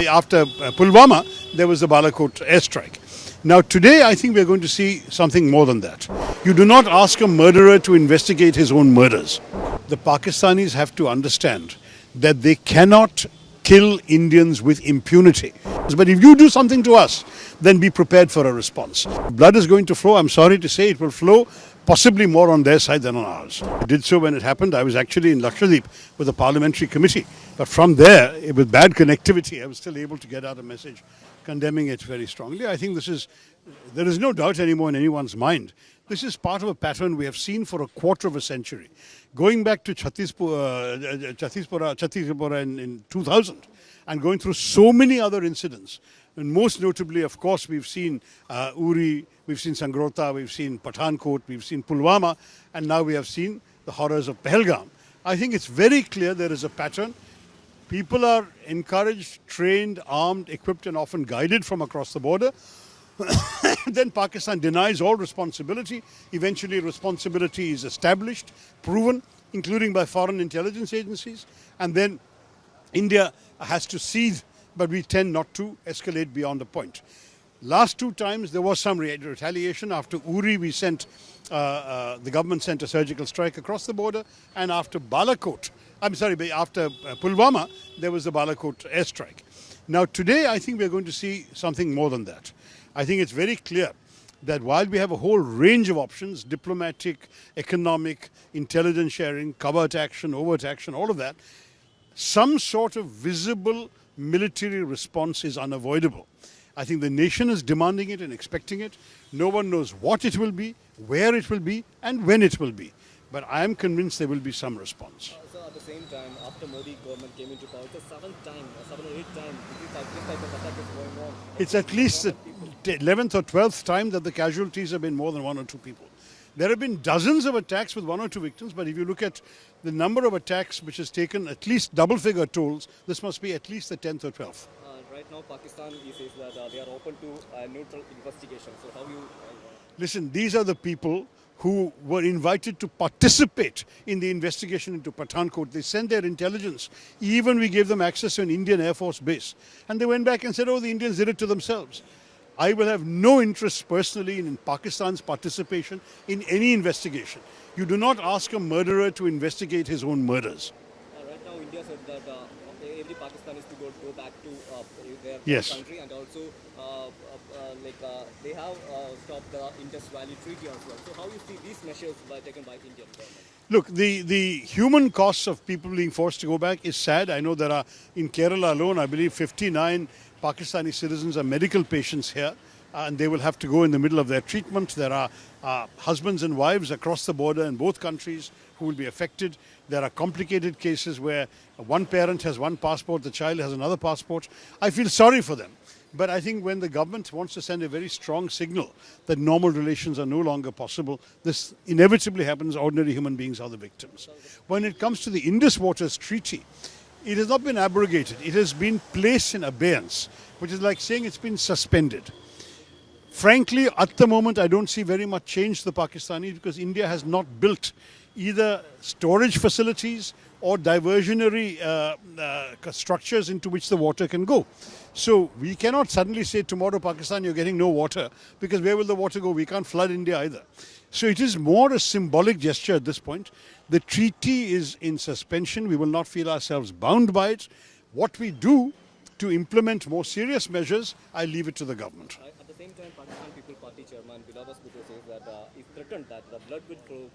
after Pulwama, there was the Balakot airstrike. Now today I think we're going to see something more than that. You do not ask a murderer to investigate his own murders. The Pakistanis have to understand that they cannot kill Indians with impunity. But if you do something to us, then be prepared for a response. Blood is going to flow. I'm sorry to say it will flow possibly more on their side than on ours. I did so when it happened. I was actually in Lakshadweep with a parliamentary committee. But from there, with bad connectivity, I was still able to get out a message condemning it very strongly. I think there is no doubt anymore in anyone's mind. This is part of a pattern we have seen for a quarter of a century. Going back to Chhattisgarh in 2000 and going through so many other incidents. And most notably, of course, we've seen Uri, we've seen Sangrota, we've seen Pathankot, we've seen Pulwama, and now we have seen the horrors of Pahalgam. I think it's very clear there is a pattern. People are encouraged, trained, armed, equipped, and often guided from across the border. Then Pakistan denies all responsibility. Eventually responsibility is established, proven, including by foreign intelligence agencies. And then India has to cede, but we tend not to escalate beyond the point. Last two times there was some retaliation. After Uri, we sent the government sent a surgical strike across the border, and after after Pulwama, there was the Balakot airstrike. Now today, I think we're going to see something more than that. I think it's very clear that while we have a whole range of options, diplomatic, economic, intelligence sharing, covert action, overt action, all of that, some sort of visible military response is unavoidable. I think the nation is demanding it and expecting it. No one knows what it will be, where it will be, and when it will be. But I am convinced there will be some response. So at the same time, after Modi government came into power, it's the seventh or eighth time this type of attack is going on. It's at least the 11th or 12th time that the casualties have been more than one or two people. There have been dozens of attacks with one or two victims, but if you look at the number of attacks which has taken at least double-figure tolls, this must be at least the 10th or 12th. Right now, Pakistan says that they are open to a neutral investigation. So how you... Listen, these are the people who were invited to participate in the investigation into Pathankot. They sent their intelligence. Even we gave them access to an Indian Air Force base. And they went back and said, oh, the Indians did it to themselves. I will have no interest personally in Pakistan's participation in any investigation. You do not ask a murderer to investigate his own murders. Right now, India said that every Pakistani is to go back to their country, and also they have stopped the Indus Valley Treaty as well. So how you see these measures taken by Indian government? Look, the human costs of people being forced to go back is sad. I know there are, in Kerala alone, I believe 59 Pakistani citizens are medical patients here, and they will have to go in the middle of their treatment. There are husbands and wives across the border in both countries who will be affected. There are complicated cases where one parent has one passport, the child has another passport. I feel sorry for them. But I think when the government wants to send a very strong signal that normal relations are no longer possible, this inevitably happens. Ordinary human beings are the victims. When it comes to the Indus Waters Treaty, it has not been abrogated. It has been placed in abeyance, which is like saying it's been suspended. Frankly, at the moment, I don't see very much change to the Pakistanis because India has not built either storage facilities or diversionary structures into which the water can go. So we cannot suddenly say tomorrow, Pakistan, you're getting no water, because where will the water go? We can't flood India either. So it is more a symbolic gesture at this point. The treaty is in suspension. We will not feel ourselves bound by it. What we do to implement more serious measures, I leave it to the government. At the same time, Pakistan People Party Chairman Bilawaz Bhutto says that he threatened that the blood will flow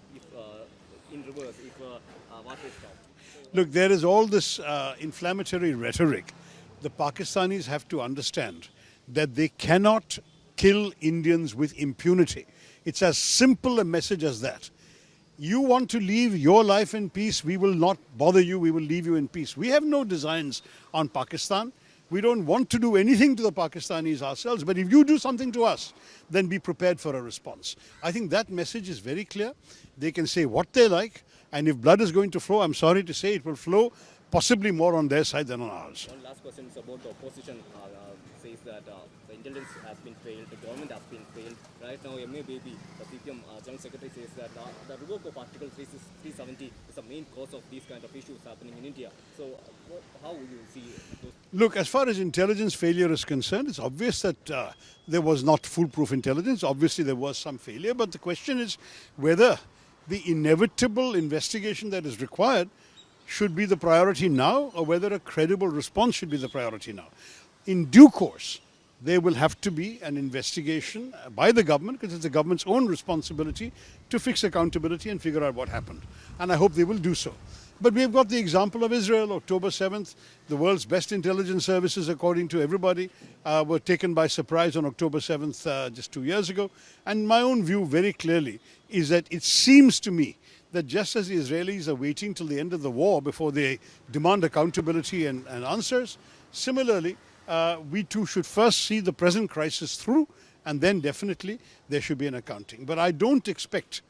in reverse if water is stopped. Look, there is all this inflammatory rhetoric. The Pakistanis have to understand that they cannot kill Indians with impunity. It's as simple a message as that. You want to leave your life in peace, we will not bother you, we will leave you in peace. We have no designs on Pakistan. We don't want to do anything to the Pakistanis ourselves, but if you do something to us, then be prepared for a response. I think that message is very clear. They can say what they like, and if blood is going to flow, I'm sorry to say it will flow possibly more on their side than on ours. One last question is about the opposition. Says that the intelligence has been failed, the government has been failed. Right now, MA Baby, the CPM General Secretary, says that the revoke of Article 370 is the main cause of these kind of issues happening in India. So, how would you see those? Look, as far as intelligence failure is concerned, it's obvious that there was not foolproof intelligence. Obviously, there was some failure, but the question is whether the inevitable investigation that is required should be the priority now, or whether a credible response should be the priority now. In due course, there will have to be an investigation by the government, because it's the government's own responsibility to fix accountability and figure out what happened. And I hope they will do so. But we've got the example of Israel, October 7th. The world's best intelligence services, according to everybody, were taken by surprise on October 7th just 2 years ago. And my own view very clearly is that it seems to me that just as the Israelis are waiting till the end of the war before they demand accountability and answers, similarly, we too should first see the present crisis through, and then definitely there should be an accounting. But I don't expect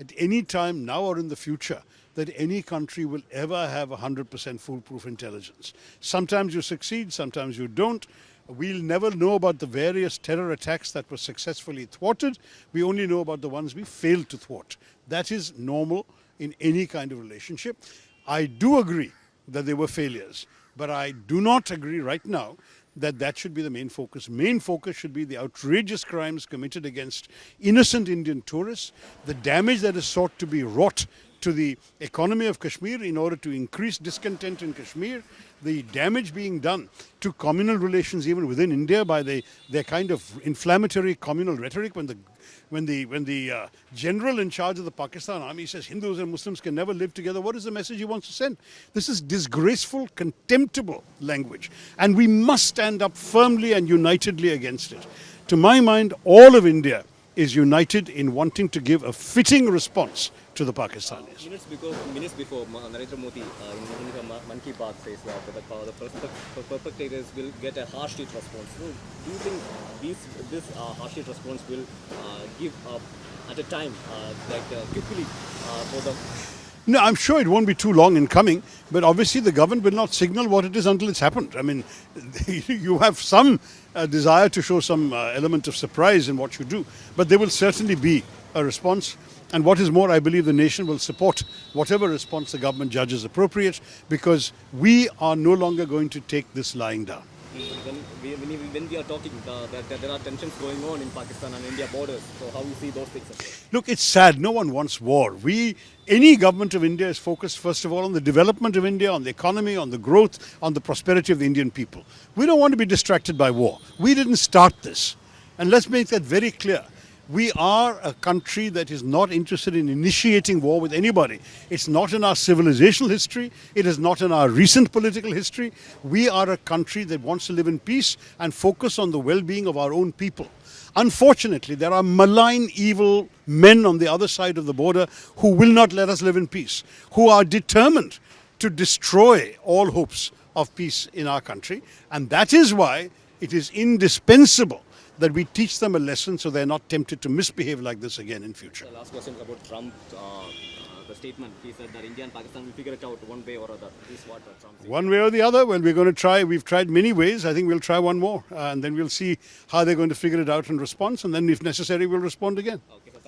at any time now or in the future that any country will ever have 100% foolproof intelligence. Sometimes you succeed, sometimes you don't. We'll never know about the various terror attacks that were successfully thwarted. We only know about the ones we failed to thwart. That is normal in any kind of relationship. I do agree that there were failures, but I do not agree right now that that should be the main focus. Main focus should be the outrageous crimes committed against innocent Indian tourists, the damage that is sought to be wrought to the economy of Kashmir in order to increase discontent in Kashmir, the damage being done to communal relations even within India by their kind of inflammatory communal rhetoric when the general in charge of the Pakistan army says Hindus and Muslims can never live together. What is the message he wants to send? This is disgraceful, contemptible language, and we must stand up firmly and unitedly against it. To my mind, all of India is united in wanting to give a fitting response to the Pakistanis. Minutes before Narendra Modi in her Man Ki Baat says that the perpetrators will get a harsh hit response. So, do you think this harsh hit response will give up at a time, quickly for the... No, I'm sure it won't be too long in coming, but obviously the government will not signal what it is until it's happened. I mean, you have some desire to show some element of surprise in what you do, but there will certainly be a response. And what is more, I believe the nation will support whatever response the government judges appropriate, because we are no longer going to take this lying down. When we are talking, there are tensions going on in Pakistan and India borders. So how do you see those things as well? Look, it's sad. No one wants war. Any government of India is focused, first of all, on the development of India, on the economy, on the growth, on the prosperity of the Indian people. We don't want to be distracted by war. We didn't start this. And let's make that very clear. We are a country that is not interested in initiating war with anybody. It's not in our civilizational history. It is not in our recent political history. We are a country that wants to live in peace and focus on the well-being of our own people. Unfortunately, there are malign, evil men on the other side of the border who will not let us live in peace, who are determined to destroy all hopes of peace in our country. And that is why it is indispensable that we teach them a lesson so they're not tempted to misbehave like this again in future. The last question is about Trump, the statement. He said that India and Pakistan will figure it out one way or other. This is what Trump said. One way or the other? Well, we're going to try. We've tried many ways. I think we'll try one more. And then we'll see how they're going to figure it out in response. And then if necessary, we'll respond again. Okay.